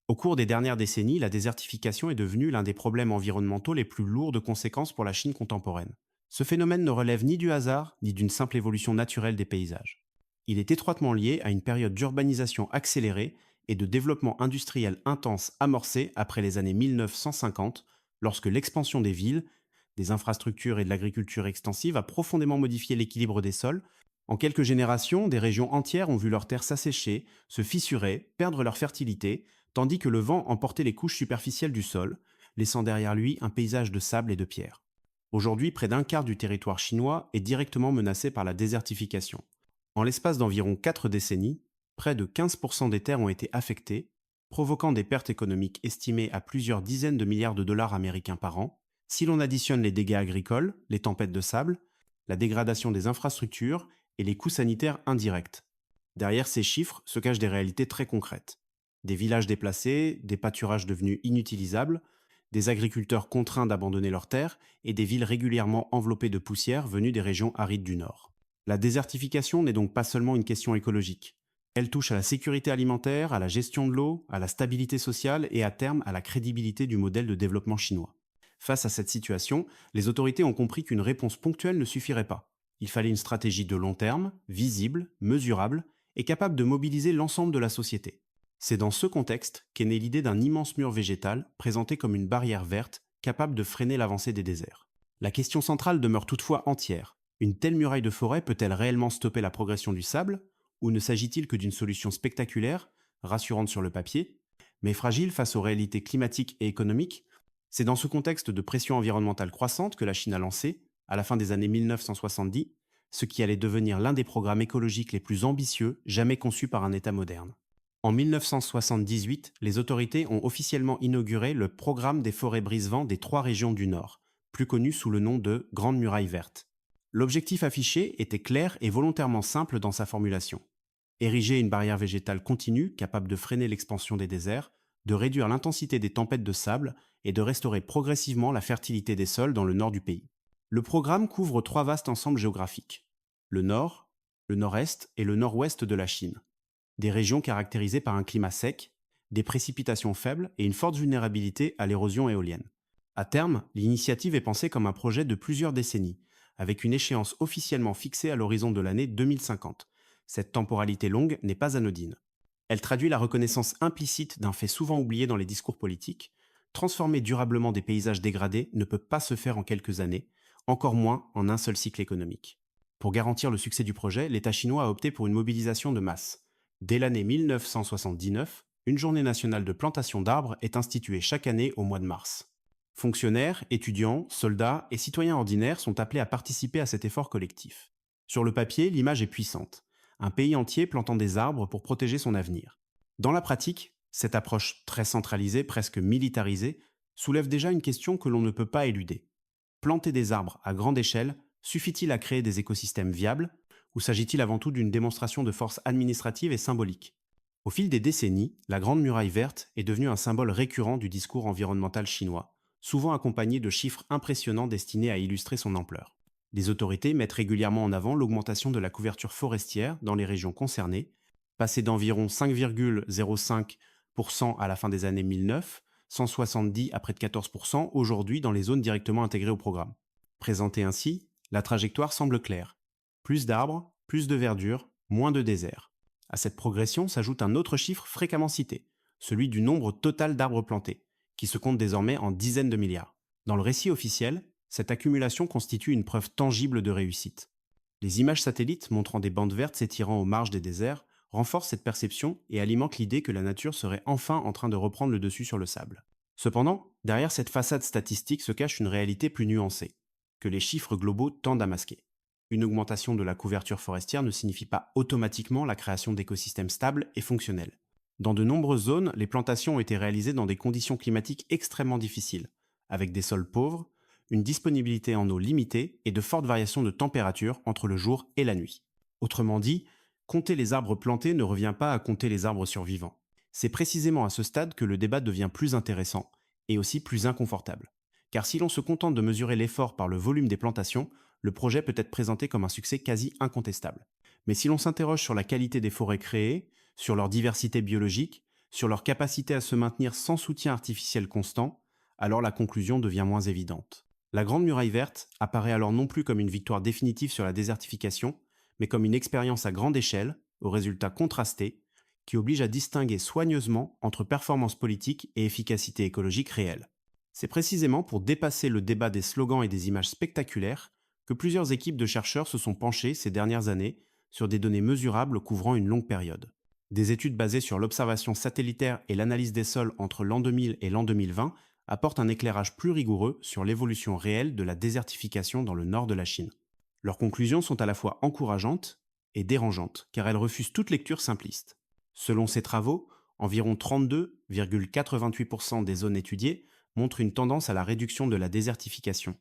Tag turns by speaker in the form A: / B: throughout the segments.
A: Au cours des dernières décennies, la désertification est devenue l'un des problèmes environnementaux les plus lourds de conséquences pour la Chine contemporaine. Ce phénomène ne relève ni du hasard, ni d'une simple évolution naturelle des paysages. Il est étroitement lié à une période d'urbanisation accélérée et de développement industriel intense amorcé après les années 1950, lorsque l'expansion des villes, des infrastructures et de l'agriculture extensive a profondément modifié l'équilibre des sols. En quelques générations, des régions entières ont vu leurs terres s'assécher, se fissurer, perdre leur fertilité, tandis que le vent emportait les couches superficielles du sol, laissant derrière lui un paysage de sable et de pierre. Aujourd'hui, près d'un quart du territoire chinois est directement menacé par la désertification. En l'espace d'environ 4 décennies, près de 15% des terres ont été affectées, provoquant des pertes économiques estimées à plusieurs dizaines de milliards de dollars américains par an, si l'on additionne les dégâts agricoles, les tempêtes de sable, la dégradation des infrastructures et les coûts sanitaires indirects. Derrière ces chiffres se cachent des réalités très concrètes. Des villages déplacés, des pâturages devenus inutilisables, des agriculteurs contraints d'abandonner leurs terres et des villes régulièrement enveloppées de poussière venues des régions arides du Nord. La désertification n'est donc pas seulement une question écologique. Elle touche à la sécurité alimentaire, à la gestion de l'eau, à la stabilité sociale et à terme à la crédibilité du modèle de développement chinois. Face à cette situation, les autorités ont compris qu'une réponse ponctuelle ne suffirait pas. Il fallait une stratégie de long terme, visible, mesurable et capable de mobiliser l'ensemble de la société. C'est dans ce contexte qu'est née l'idée d'un immense mur végétal présenté comme une barrière verte capable de freiner l'avancée des déserts. La question centrale demeure toutefois entière. Une telle muraille de forêt peut-elle réellement stopper la progression du sable, ou ne s'agit-il que d'une solution spectaculaire, rassurante sur le papier, mais fragile face aux réalités climatiques et économiques? C'est dans ce contexte de pression environnementale croissante que la Chine a lancé, à la fin des années 1970, ce qui allait devenir l'un des programmes écologiques les plus ambitieux jamais conçus par un État moderne. En 1978, les autorités ont officiellement inauguré le programme des forêts brise-vent des 3 régions du Nord, plus connu sous le nom de Grande Muraille Verte. L'objectif affiché était clair et volontairement simple dans sa formulation. Ériger une barrière végétale continue capable de freiner l'expansion des déserts, de réduire l'intensité des tempêtes de sable et de restaurer progressivement la fertilité des sols dans le nord du pays. Le programme couvre 3 vastes ensembles géographiques: le nord, le nord-est et le nord-ouest de la Chine. Des régions caractérisées par un climat sec, des précipitations faibles et une forte vulnérabilité à l'érosion éolienne. À terme, l'initiative est pensée comme un projet de plusieurs décennies, avec une échéance officiellement fixée à l'horizon de l'année 2050. Cette temporalité longue n'est pas anodine. Elle traduit la reconnaissance implicite d'un fait souvent oublié dans les discours politiques: transformer durablement des paysages dégradés ne peut pas se faire en quelques années, encore moins en un seul cycle économique. Pour garantir le succès du projet, l'État chinois a opté pour une mobilisation de masse. Dès l'année 1979, une journée nationale de plantation d'arbres est instituée chaque année au mois de mars. Fonctionnaires, étudiants, soldats et citoyens ordinaires sont appelés à participer à cet effort collectif. Sur le papier, l'image est puissante. Un pays entier plantant des arbres pour protéger son avenir. Dans la pratique, cette approche très centralisée, presque militarisée, soulève déjà une question que l'on ne peut pas éluder. Planter des arbres à grande échelle suffit-il à créer des écosystèmes viables, ou s'agit-il avant tout d'une démonstration de force administrative et symbolique? Au fil des décennies, la Grande Muraille Verte est devenue un symbole récurrent du discours environnemental chinois, souvent accompagné de chiffres impressionnants destinés à illustrer son ampleur. Les autorités mettent régulièrement en avant l'augmentation de la couverture forestière dans les régions concernées, passée d'environ 5,05% à la fin des années 1900, 170 à près de 14% aujourd'hui dans les zones directement intégrées au programme. Présentée ainsi, la trajectoire semble claire. Plus d'arbres, plus de verdure, moins de désert. À cette progression s'ajoute un autre chiffre fréquemment cité, celui du nombre total d'arbres plantés, qui se compte désormais en dizaines de milliards. Dans le récit officiel, cette accumulation constitue une preuve tangible de réussite. Les images satellites montrant des bandes vertes s'étirant aux marges des déserts renforcent cette perception et alimentent l'idée que la nature serait enfin en train de reprendre le dessus sur le sable. Cependant, derrière cette façade statistique se cache une réalité plus nuancée, que les chiffres globaux tendent à masquer. Une augmentation de la couverture forestière ne signifie pas automatiquement la création d'écosystèmes stables et fonctionnels. Dans de nombreuses zones, les plantations ont été réalisées dans des conditions climatiques extrêmement difficiles, avec des sols pauvres, une disponibilité en eau limitée et de fortes variations de température entre le jour et la nuit. Autrement dit, compter les arbres plantés ne revient pas à compter les arbres survivants. C'est précisément à ce stade que le débat devient plus intéressant et aussi plus inconfortable. Car si l'on se contente de mesurer l'effort par le volume des plantations, le projet peut être présenté comme un succès quasi incontestable. Mais si l'on s'interroge sur la qualité des forêts créées, sur leur diversité biologique, sur leur capacité à se maintenir sans soutien artificiel constant, alors la conclusion devient moins évidente. La Grande Muraille verte apparaît alors non plus comme une victoire définitive sur la désertification, mais comme une expérience à grande échelle, aux résultats contrastés, qui oblige à distinguer soigneusement entre performance politique et efficacité écologique réelle. C'est précisément pour dépasser le débat des slogans et des images spectaculaires que plusieurs équipes de chercheurs se sont penchées ces dernières années sur des données mesurables couvrant une longue période. Des études basées sur l'observation satellitaire et l'analyse des sols entre l'an 2000 et l'an 2020 apportent un éclairage plus rigoureux sur l'évolution réelle de la désertification dans le nord de la Chine. Leurs conclusions sont à la fois encourageantes et dérangeantes, car elles refusent toute lecture simpliste. Selon ces travaux, environ 32,88% des zones étudiées montrent une tendance à la réduction de la désertification.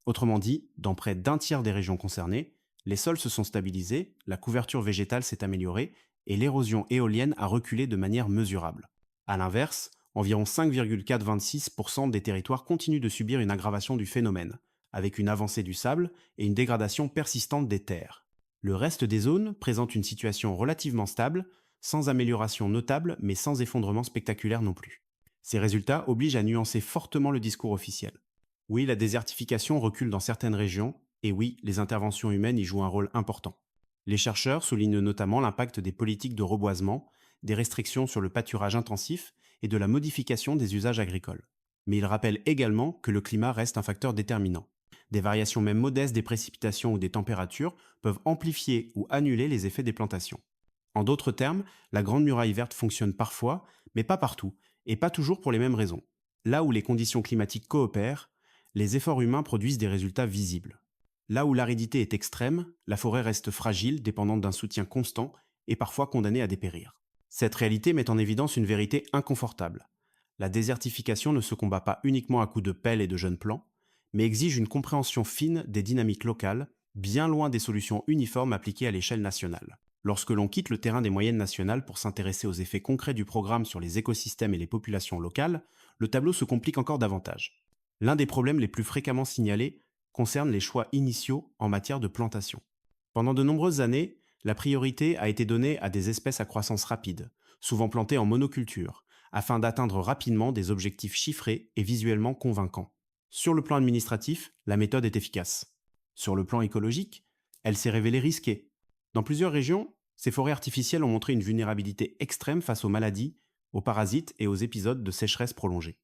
A: Autrement dit, dans près d'un tiers des régions concernées, les sols se sont stabilisés, la couverture végétale s'est améliorée et l'érosion éolienne a reculé de manière mesurable. A l'inverse, environ 5,426% des territoires continuent de subir une aggravation du phénomène, avec une avancée du sable et une dégradation persistante des terres. Le reste des zones présente une situation relativement stable, sans amélioration notable mais sans effondrement spectaculaire non plus. Ces résultats obligent à nuancer fortement le discours officiel. Oui, la désertification recule dans certaines régions, et oui, les interventions humaines y jouent un rôle important. Les chercheurs soulignent notamment l'impact des politiques de reboisement, des restrictions sur le pâturage intensif et de la modification des usages agricoles. Mais ils rappellent également que le climat reste un facteur déterminant. Des variations même modestes des précipitations ou des températures peuvent amplifier ou annuler les effets des plantations. En d'autres termes, la Grande Muraille verte fonctionne parfois, mais pas partout, et pas toujours pour les mêmes raisons. Là où les conditions climatiques coopèrent, les efforts humains produisent des résultats visibles. Là où l'aridité est extrême, la forêt reste fragile, dépendante d'un soutien constant, et parfois condamnée à dépérir. Cette réalité met en évidence une vérité inconfortable. La désertification ne se combat pas uniquement à coups de pelle et de jeunes plants, mais exige une compréhension fine des dynamiques locales, bien loin des solutions uniformes appliquées à l'échelle nationale. Lorsque l'on quitte le terrain des moyennes nationales pour s'intéresser aux effets concrets du programme sur les écosystèmes et les populations locales, le tableau se complique encore davantage. L'un des problèmes les plus fréquemment signalés concerne les choix initiaux en matière de plantation. Pendant de nombreuses années, la priorité a été donnée à des espèces à croissance rapide, souvent plantées en monoculture, afin d'atteindre rapidement des objectifs chiffrés et visuellement convaincants. Sur le plan administratif, la méthode est efficace. Sur le plan écologique, elle s'est révélée risquée. Dans plusieurs régions, ces forêts artificielles ont montré une vulnérabilité extrême face aux maladies, aux parasites et aux épisodes de sécheresse prolongée.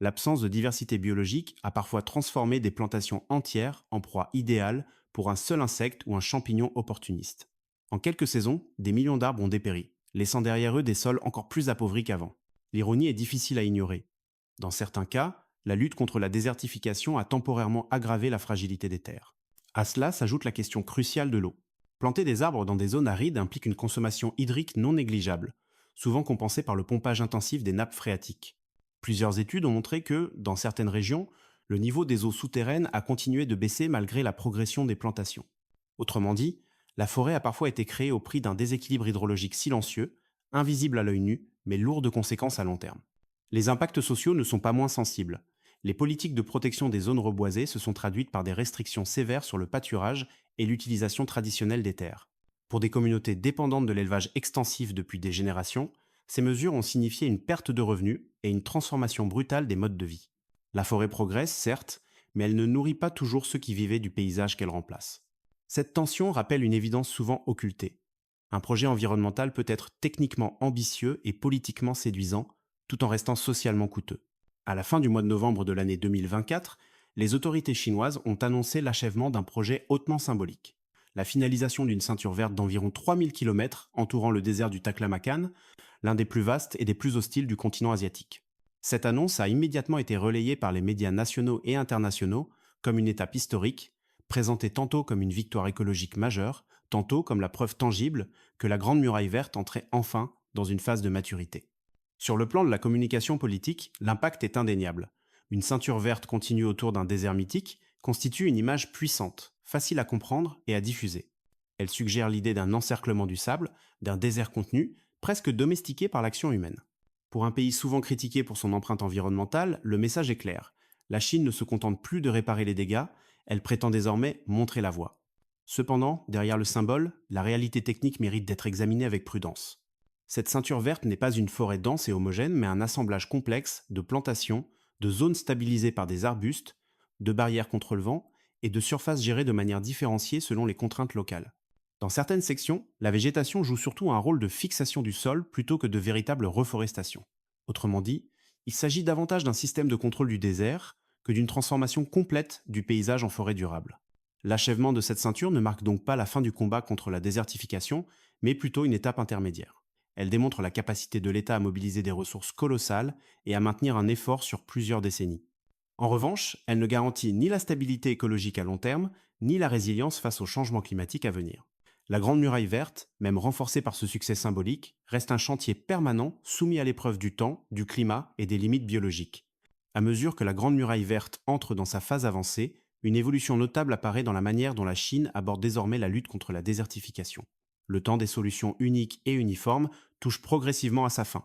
A: L'absence de diversité biologique a parfois transformé des plantations entières en proie idéale pour un seul insecte ou un champignon opportuniste. En quelques saisons, des millions d'arbres ont dépéri, laissant derrière eux des sols encore plus appauvris qu'avant. L'ironie est difficile à ignorer. Dans certains cas, la lutte contre la désertification a temporairement aggravé la fragilité des terres. À cela s'ajoute la question cruciale de l'eau. Planter des arbres dans des zones arides implique une consommation hydrique non négligeable, souvent compensée par le pompage intensif des nappes phréatiques. Plusieurs études ont montré que, dans certaines régions, le niveau des eaux souterraines a continué de baisser malgré la progression des plantations. Autrement dit, la forêt a parfois été créée au prix d'un déséquilibre hydrologique silencieux, invisible à l'œil nu, mais lourd de conséquences à long terme. Les impacts sociaux ne sont pas moins sensibles. Les politiques de protection des zones reboisées se sont traduites par des restrictions sévères sur le pâturage et l'utilisation traditionnelle des terres. Pour des communautés dépendantes de l'élevage extensif depuis des générations, ces mesures ont signifié une perte de revenus et une transformation brutale des modes de vie. La forêt progresse, certes, mais elle ne nourrit pas toujours ceux qui vivaient du paysage qu'elle remplace. Cette tension rappelle une évidence souvent occultée. Un projet environnemental peut être techniquement ambitieux et politiquement séduisant, tout en restant socialement coûteux. À la fin du mois de novembre de l'année 2024, les autorités chinoises ont annoncé l'achèvement d'un projet hautement symbolique. La finalisation d'une ceinture verte d'environ 3000 km entourant le désert du Taklamakan, l'un des plus vastes et des plus hostiles du continent asiatique. Cette annonce a immédiatement été relayée par les médias nationaux et internationaux comme une étape historique, présentée tantôt comme une victoire écologique majeure, tantôt comme la preuve tangible que la Grande Muraille verte entrait enfin dans une phase de maturité. Sur le plan de la communication politique, l'impact est indéniable. Une ceinture verte continue autour d'un désert mythique constitue une image puissante, facile à comprendre et à diffuser. Elle suggère l'idée d'un encerclement du sable, d'un désert contenu, presque domestiqué par l'action humaine. Pour un pays souvent critiqué pour son empreinte environnementale, le message est clair. La Chine ne se contente plus de réparer les dégâts, elle prétend désormais montrer la voie. Cependant, derrière le symbole, la réalité technique mérite d'être examinée avec prudence. Cette ceinture verte n'est pas une forêt dense et homogène, mais un assemblage complexe de plantations, de zones stabilisées par des arbustes, de barrières contre le vent et de surfaces gérées de manière différenciée selon les contraintes locales. Dans certaines sections, la végétation joue surtout un rôle de fixation du sol plutôt que de véritable reforestation. Autrement dit, il s'agit davantage d'un système de contrôle du désert que d'une transformation complète du paysage en forêt durable. L'achèvement de cette ceinture ne marque donc pas la fin du combat contre la désertification, mais plutôt une étape intermédiaire. Elle démontre la capacité de l'État à mobiliser des ressources colossales et à maintenir un effort sur plusieurs décennies. En revanche, elle ne garantit ni la stabilité écologique à long terme, ni la résilience face aux changements climatiques à venir. La Grande Muraille verte, même renforcée par ce succès symbolique, reste un chantier permanent soumis à l'épreuve du temps, du climat et des limites biologiques. À mesure que la Grande Muraille verte entre dans sa phase avancée, une évolution notable apparaît dans la manière dont la Chine aborde désormais la lutte contre la désertification. Le temps des solutions uniques et uniformes touche progressivement à sa fin.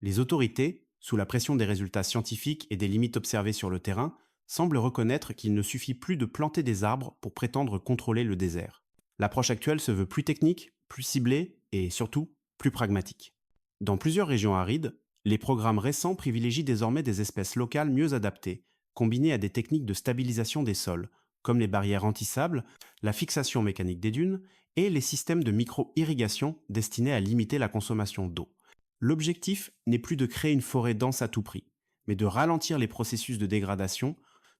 A: Les autorités, sous la pression des résultats scientifiques et des limites observées sur le terrain, semblent reconnaître qu'il ne suffit plus de planter des arbres pour prétendre contrôler le désert. L'approche actuelle se veut plus technique, plus ciblée et surtout plus pragmatique. Dans plusieurs régions arides, les programmes récents privilégient désormais des espèces locales mieux adaptées, combinées à des techniques de stabilisation des sols, comme les barrières anti-sable, la fixation mécanique des dunes et les systèmes de micro-irrigation destinés à limiter la consommation d'eau. L'objectif n'est plus de créer une forêt dense à tout prix, mais de ralentir les processus de dégradation,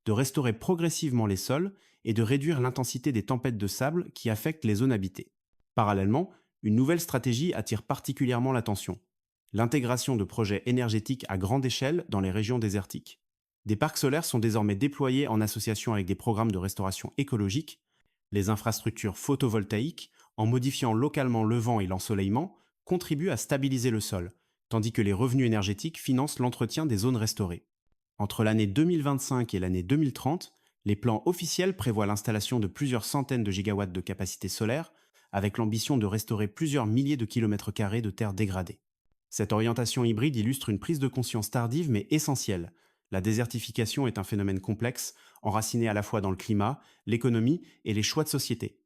A: de restaurer progressivement les sols et de réduire l'intensité des tempêtes de sable qui affectent les zones habitées. Parallèlement, une nouvelle stratégie attire particulièrement l'attention: l'intégration de projets énergétiques à grande échelle dans les régions désertiques. Des parcs solaires sont désormais déployés en association avec des programmes de restauration écologique. Les infrastructures photovoltaïques, en modifiant localement le vent et l'ensoleillement, contribuent à stabiliser le sol, tandis que les revenus énergétiques financent l'entretien des zones restaurées. Entre l'année 2025 et l'année 2030, les plans officiels prévoient l'installation de plusieurs centaines de gigawatts de capacité solaire, avec l'ambition de restaurer plusieurs milliers de kilomètres carrés de terres dégradées. Cette orientation hybride illustre une prise de conscience tardive mais essentielle. La désertification est un phénomène complexe, enraciné à la fois dans le climat, l'économie et les choix de société.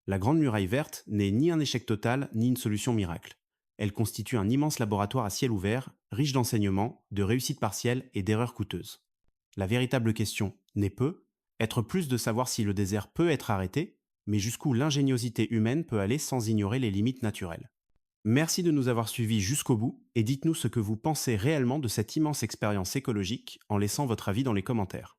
A: La Grande Muraille verte n'est ni un échec total, ni une solution miracle. Elle constitue un immense laboratoire à ciel ouvert, riche d'enseignements, de réussites partielles et d'erreurs coûteuses. La véritable question n'est peu, être plus de savoir si le désert peut être arrêté, mais jusqu'où l'ingéniosité humaine peut aller sans ignorer les limites naturelles. Merci de nous avoir suivis jusqu'au bout et dites-nous ce que vous pensez réellement de cette immense expérience écologique en laissant votre avis dans les commentaires.